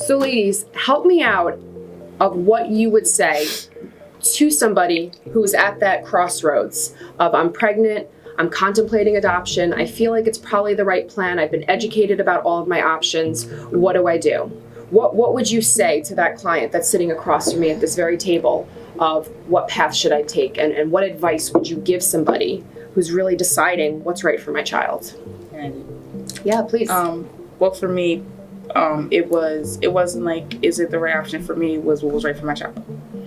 So ladies, help me out of what you would say to somebody who's at that crossroads of I'm pregnant, I'm contemplating adoption, I feel like it's probably the right plan, I've been educated about all of my options, what do I do? What would you say to that client that's sitting across from me at this very table of what path should I take, and what advice would you give somebody who's really deciding what's right for my child? Yeah, please. Well, for me, it wasn't like, is it the right option for me? It was what was right for my child.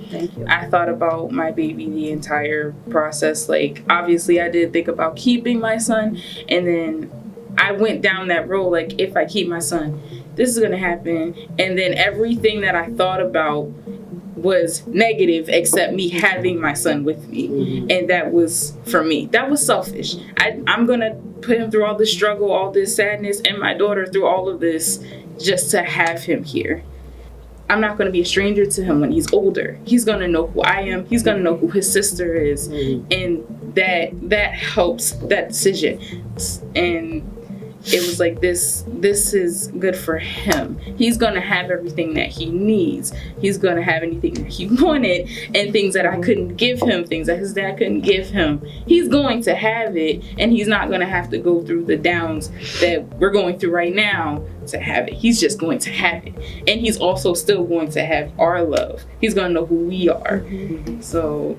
Thank you. I thought about my baby the entire process. Like, obviously I did think about keeping my son, and then I went down that road, like, if I keep my son, this is gonna happen. And then everything that I thought about was negative except me having my son with me. Mm-hmm. And that was, for me, that was selfish. I'm gonna put him through all this struggle, all this sadness, and my daughter through all of this just to have him here. I'm not going to be a stranger to him when he's older. He's going to know who I am. He's going to know who his sister is. Mm-hmm. And that helps that decision. And it was like, this is good for him. He's going to have everything that he needs. He's going to have anything that he wanted, and things that I couldn't give him, things that his dad couldn't give him. He's going to have it, and he's not going to have to go through the downs that we're going through right now to have it. He's just going to have it. And he's also still going to have our love. He's going to know who we are. Mm-hmm. So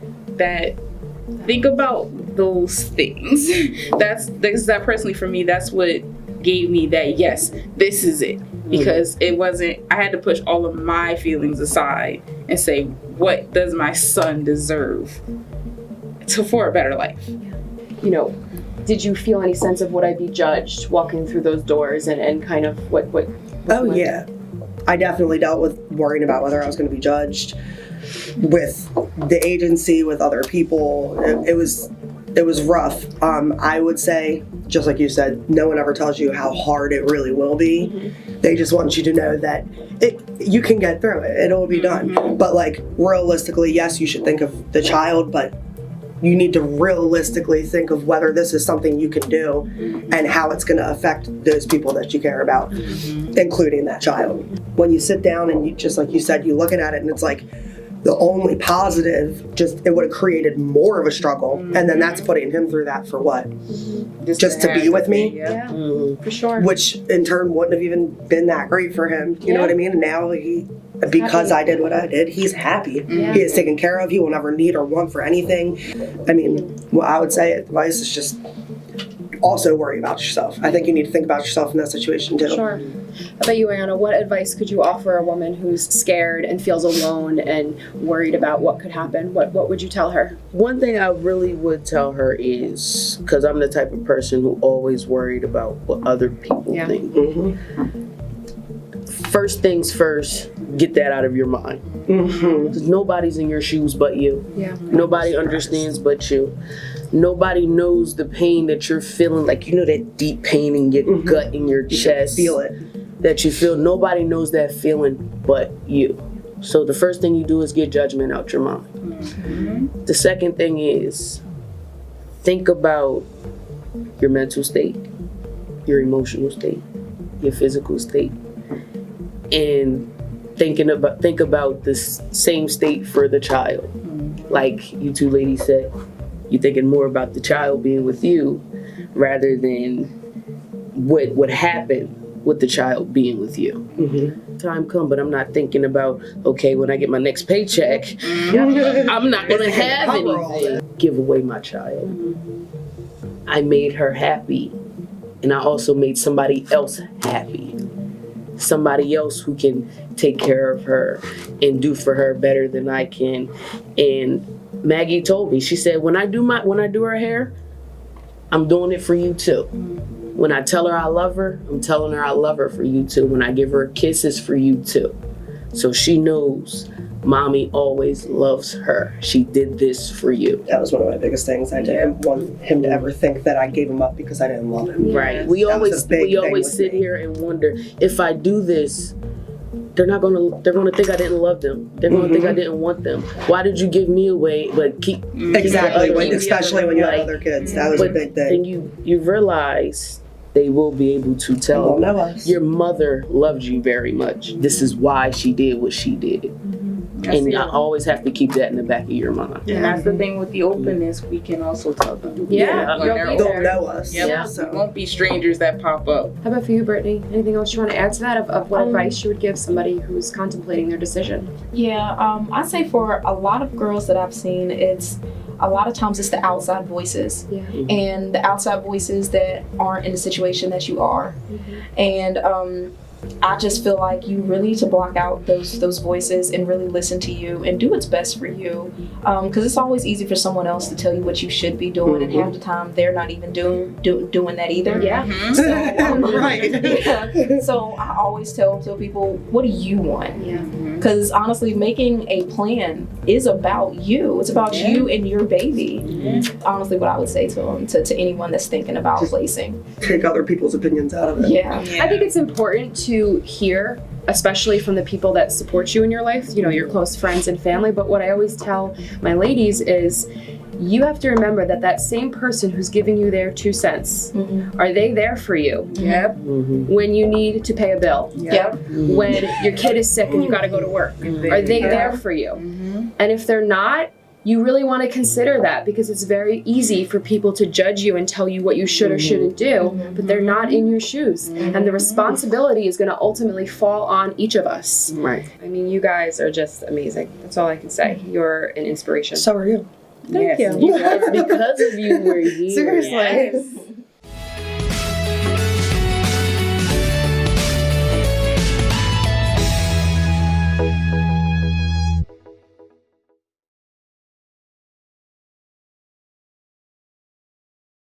think about those things. That personally for me, that's what gave me that, yes, this is it. Because it wasn't, I had to push all of my feelings aside and say, what does my son deserve for a better life? You know, did you feel any sense of would I be judged walking through those doors, and kind of what Oh yeah, I definitely dealt with worrying about whether I was going to be judged with the agency, with other people. It was rough. I would say, just like you said, no one ever tells you how hard it really will be. Mm-hmm. They just want you to know that you can get through it. It'll be done. Mm-hmm. But like, realistically, yes, you should think of the child, but you need to realistically think of whether this is something you can do, mm-hmm. and how it's going to affect those people that you care about, mm-hmm. including that child. When you sit down and you, just like you said, you looking at it and it's like, the only positive, just it would have created more of a struggle, mm-hmm. and then that's putting him through that for what? Mm-hmm. Just to be with me? Yeah, mm-hmm. For sure. Which in turn wouldn't have even been that great for him. You know what I mean? And now because I did what I did, he's happy. Yeah. He is taken care of. He will never need or want for anything. I mean, what I would say advice is just also worry about yourself. I think you need to think about yourself in that situation too. Sure. How about you, Ayana? What advice could you offer a woman who's scared and feels alone and worried about what could happen? What would you tell her? One thing I really would tell her is, because I'm the type of person who always worried about what other people think. Mm-hmm. First things first, get that out of your mind. Mm-hmm. Because nobody's in your shoes but you. Yeah. Nobody understands but you. Nobody knows the pain that you're feeling, like, you know, that deep pain in your mm-hmm. gut, in your chest. You feel it. That you feel. Nobody knows that feeling but you. So the first thing you do is get judgment out your mind. Mm-hmm. The second thing is think about your mental state, your emotional state, your physical state, and think about the same state for the child. Mm-hmm. Like you two ladies said, you're thinking more about the child being with you rather than what would happen with the child being with you. Mm-hmm. Time come, but I'm not thinking about, okay, when I get my next paycheck, mm-hmm. I'm not going to have anything. Give away my child. Mm-hmm. I made her happy, and I also made somebody else happy. Somebody else who can take care of her and do for her better than I can. And Maggie told me, she said, when I do her hair, I'm doing it for you too. When I tell her I love her, I'm telling her I love her for you too. When I give her a kiss, it's for you too. So she knows mommy always loves her. She did this for you. That was one of my biggest things. I didn't want him to ever think that I gave him up because I didn't love him. Right. We always sit here and wonder, if I do this, they're gonna think I didn't love them. They're gonna mm-hmm. think I didn't want them. Why did you give me away but keep exactly, especially when you have other kids? That was a big thing. And you realize they will be able to They tell won't know us. your mother loved you very much. This is why she did what she did. And I always have to keep that in the back of your mind. And that's the thing with the openness, we can also tell them. Yeah, When you'll they're be They'll there. know us. Yep. Yeah. It So. won't be strangers that pop up. How about for you, Brittany? Anything else you want to add to that of what advice you would give somebody who's contemplating their decision? Yeah, I'd say for a lot of girls that I've seen, it's a lot of times it's the outside voices. Yeah. And the outside voices that aren't in the situation that you are. And I just feel like you really need to block out those voices and really listen to you and do what's best for you. Because it's always easy for someone else to tell you what you should be doing, and half the time they're not even doing that either. Yeah. Right. Yeah. So I always tell people, what do you want? Yeah. Because honestly, making a plan is about you. It's about you and your baby. Honestly, what I would say to them, to anyone that's thinking about placing. Take other people's opinions out of it. Yeah. I think it's important to hear, especially from the people that support you in your life, you know, your close friends and family. But what I always tell my ladies is you have to remember that same person who's giving you their 2 cents, are they there for you Yep. when you need to pay a bill? Yep. When your kid is sick and you got to go to work? Are they there for you? And if they're not, you really want to consider that, because it's very easy for people to judge you and tell you what you should or shouldn't do, but they're not in your shoes. And the responsibility is going to ultimately fall on each of us. Right. I mean, you guys are just amazing. That's all I can say. You're an inspiration. So are you. Thank Yes. you. Because of you, we're here. Seriously.